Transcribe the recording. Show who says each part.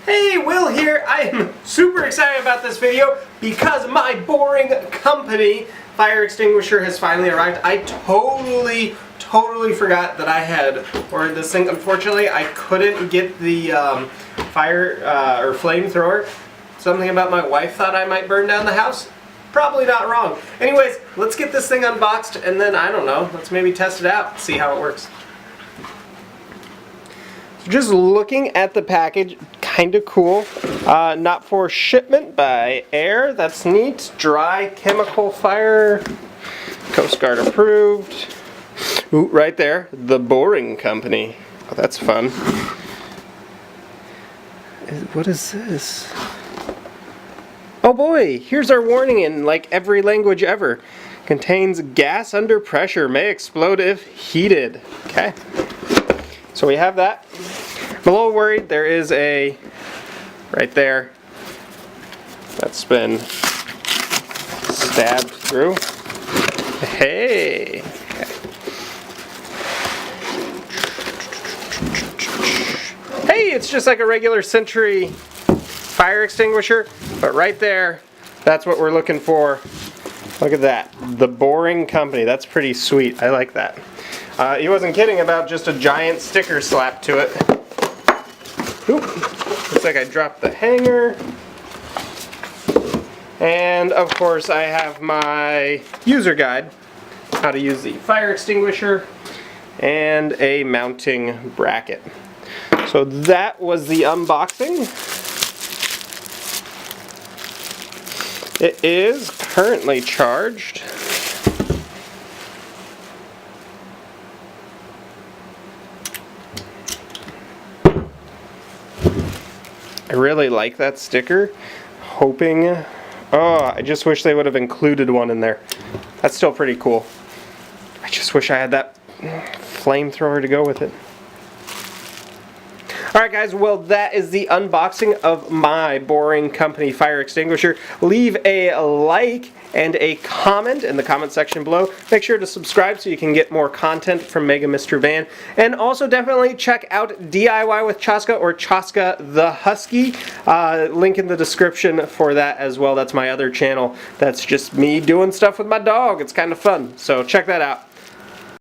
Speaker 1: Hey, Will here. I am super excited about this video because my Boring Company Fire Extinguisher has finally arrived. I totally forgot that I had ordered this thing. Unfortunately, I couldn't get the fire or flamethrower. Something about my wife thought I might burn down the house. Probably not wrong. Anyways, let's get this thing unboxed and then, I don't know, let's maybe test it out, see how it works. So just looking at the package, kind of cool. Not for shipment by air, that's neat. Dry chemical fire, Coast Guard approved. Ooh, right there, the Boring Company. Oh, that's fun. What is this? Oh boy, here's our warning in like every language ever. Contains gas under pressure, may explode if heated. Okay, so we have that. I'm a little worried, there is a, right there, that's been stabbed through. Hey! Hey, it's just like a regular Century fire extinguisher, but right there, that's what we're looking for. Look at that, the Boring Company. That's pretty sweet. I like that. He wasn't kidding about just a giant sticker slapped to it. Oop, looks like I dropped the hanger. And of course, I have my user guide, how to use the fire extinguisher, and a mounting bracket. So that was the unboxing. It is currently charged. I really like that sticker. Hoping, oh, I just wish they would have included one in there. That's still pretty cool. I just wish I had that flamethrower to go with it. Alright guys, well that is the unboxing of my Boring Company Fire Extinguisher. Leave a like and a comment in the comment section below. Make sure to subscribe so you can get more content from Mega Mr. Van. And also definitely check out DIY with Chaska or Chaska the Husky. Link in the description for that as well. That's my other channel. That's just me doing stuff with my dog. It's kind of fun. So check that out.